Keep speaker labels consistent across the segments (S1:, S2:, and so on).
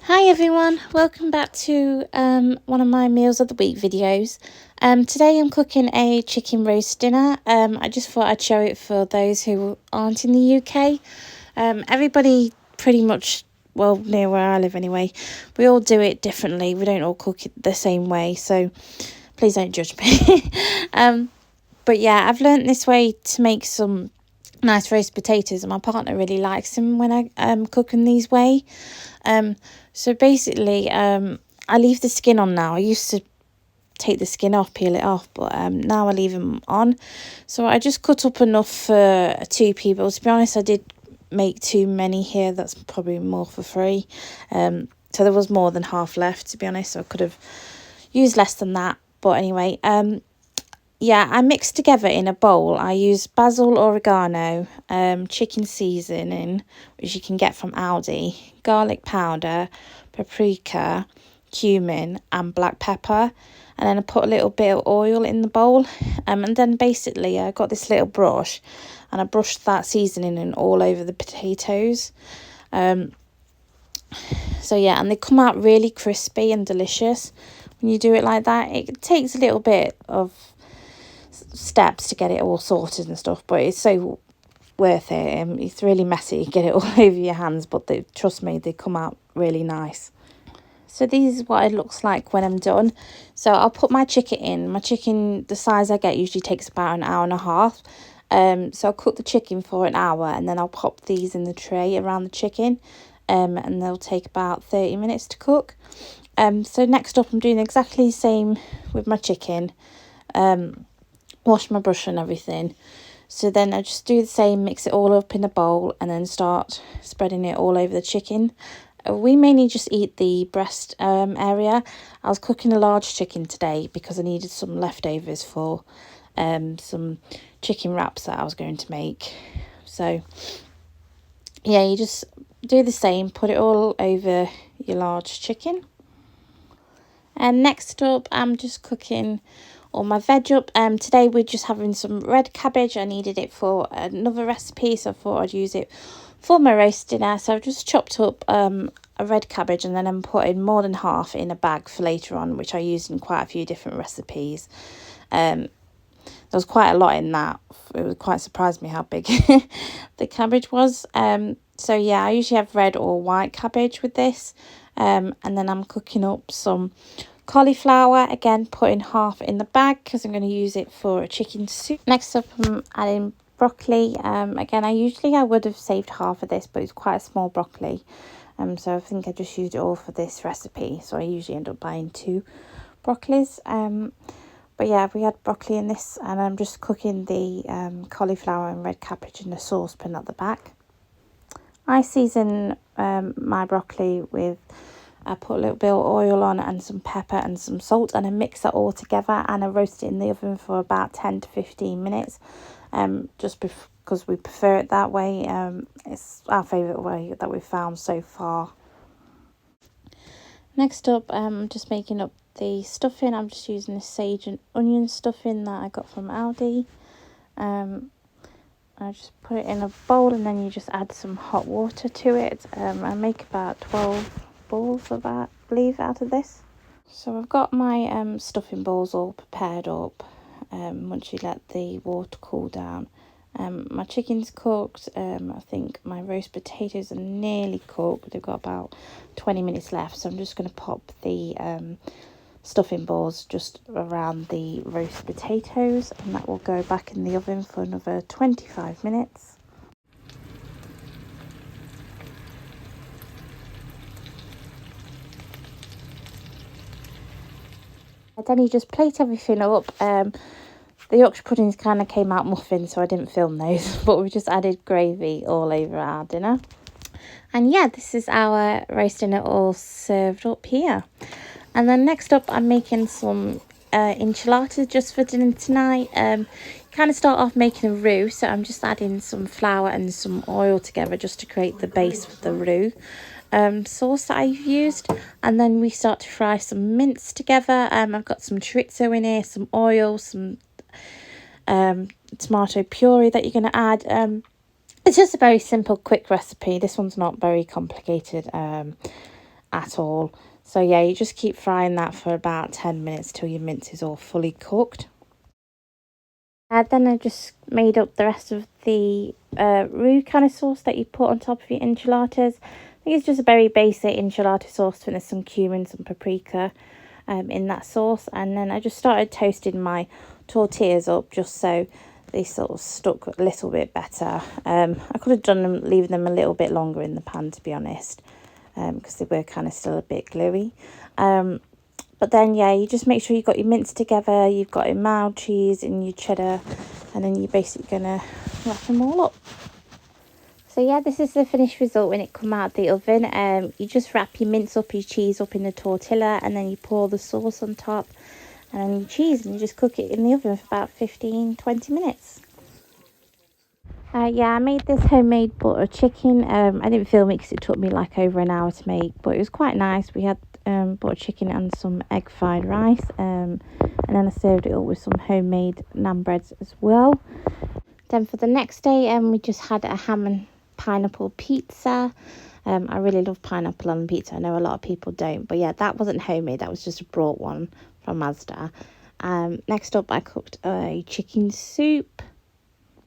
S1: Hi everyone, welcome back to one of my meals of the week videos. Today I'm cooking a chicken roast dinner. I just thought I'd show it for those who aren't in the UK. Everybody pretty much, well, near where I live anyway, we all do it differently. We don't all cook it the same way, so please don't judge me. But yeah, I've learnt this way to make some nice roast potatoes, and my partner really likes them when I cook them these way. So basically, I leave the skin on now. I used to take the skin off, peel it off, but now I leave them on. So I just cut up enough for two people. To be honest, I did make too many here. That's probably more for free. So there was more than half left, to be honest. So I could have used less than that. But anyway, yeah, I mixed together in a bowl. I use basil, oregano, chicken seasoning, which you can get from Aldi, garlic powder, paprika, cumin and black pepper. And then I put a little bit of oil in the bowl. And then basically I got this little brush and I brushed that seasoning in all over the potatoes. So yeah, and they come out really crispy and delicious when you do it like that. It takes a little bit of steps to get it all sorted and stuff, but it's so worth it. It's really messy, get it all over your hands, but trust me, they come out really nice. So this is what it looks like when I'm done. So I'll put my chicken in. My chicken, the size I get, usually takes about an hour and a half. So I'll cook the chicken for an hour and then I'll pop these in the tray around the chicken. And they'll take about 30 minutes to cook. So next up I'm doing exactly the same with my chicken. Wash my brush and everything. So then I just do the same, mix it all up in a bowl and then start spreading it all over the chicken. We mainly just eat the breast area. I was cooking a large chicken today because I needed some leftovers for some chicken wraps that I was going to make. So yeah, you just do the same, put it all over your large chicken. And next up, I'm just cooking all my veg up. Today we're just having some red cabbage. I needed it for another recipe, so I thought I'd use it for my roast dinner. So I've just chopped up a red cabbage and then I'm putting more than half in a bag for later on, which I used in quite a few different recipes. There was quite a lot in that. It was quite surprised me how big the cabbage was. So yeah, I usually have red or white cabbage with this. And then I'm cooking up some cauliflower, again putting half in the bag because I'm going to use it for a chicken soup. Next up I'm adding broccoli. Again, I would have saved half of this, but it's quite a small broccoli. So I think I just used it all for this recipe. So I usually end up buying two broccolis. But yeah, we had broccoli in this, and I'm just cooking the cauliflower and red cabbage in a saucepan at the back. I season my broccoli with, I put a little bit of oil on and some pepper and some salt, and I mix that all together and I roast it in the oven for about 10 to 15 minutes. Just because we prefer it that way. It's our favourite way that we've found so far. Next up, I'm just making up the stuffing. I'm just using the sage and onion stuffing that I got from Aldi. I just put it in a bowl and then you just add some hot water to it. I make about 12 balls of that, I believe, out of this. So I've got my stuffing balls all prepared up. Once you let the water cool down. My chicken's cooked. I think my roast potatoes are nearly cooked. They've got about 20 minutes left. So I'm just going to pop the stuffing balls just around the roast potatoes, and that will go back in the oven for another 25 minutes. And then you just plate everything up. The Yorkshire puddings kind of came out muffin, so I didn't film those, but we just added gravy all over our dinner. And yeah, this is our roast dinner all served up here. And then next up, I'm making some enchiladas just for dinner tonight. Kind of start off making a roux, so I'm just adding some flour and some oil together just to create the base for the roux sauce that I've used. And then we start to fry some mince together. I've got some chorizo in here, some oil, some tomato puree that you're going to add. It's just a very simple, quick recipe. This one's not very complicated. at all. So yeah, you just keep frying that for about 10 minutes till your mince is all fully cooked. Then I just made up the rest of the roux kind of sauce that you put on top of your enchiladas. I think it's just a very basic enchilada sauce with some cumin, some paprika in that sauce. And then I just started toasting my tortillas up just so they sort of stuck a little bit better. I could have done them, leaving them a little bit longer in the pan, to be honest, because they were kind of still a bit gluey. But then, yeah, you just make sure you've got your mince together, you've got your mild cheese and your cheddar, and then you're basically going to wrap them all up. So, yeah, this is the finished result when it come out of the oven. You just wrap your mince up, your cheese up in the tortilla, and then you pour the sauce on top, and then your cheese, and you just cook it in the oven for about 15-20 minutes. Yeah, I made this homemade butter chicken. I didn't film it because it took me like over an hour to make, but it was quite nice. We had butter chicken and some egg fried rice, and then I served it up with some homemade naan breads as well. Then for the next day, we just had a ham and pineapple pizza. I really love pineapple on pizza. I know a lot of people don't, but yeah, that wasn't homemade. That was just a brought one from Asda. Next up, I cooked a chicken soup.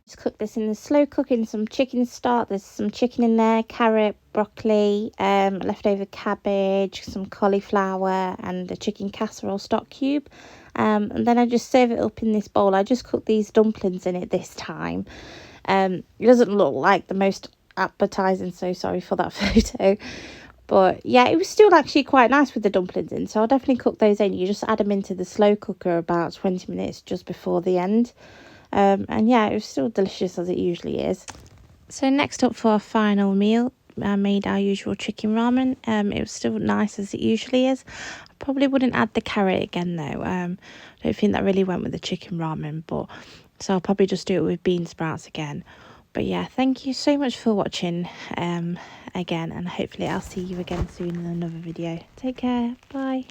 S1: Just cook this in the slow cooking, some chicken stock. There's some chicken in there, carrot, broccoli, leftover cabbage, some cauliflower, and a chicken casserole stock cube. And then I just serve it up in this bowl. I just cooked these dumplings in it this time. It doesn't look like the most appetizing, so sorry for that photo. But yeah, it was still actually quite nice with the dumplings in, so I'll definitely cook those in. You just add them into the slow cooker about 20 minutes just before the end. And yeah, it was still delicious as it usually is. So next up for our final meal, I made our usual chicken ramen. It was still nice as it usually is. I probably wouldn't add the carrot again though. I don't think that really went with the chicken ramen, but so I'll probably just do it with bean sprouts again. But yeah, thank you so much for watching again, and hopefully I'll see you again soon in another video. Take care. Bye.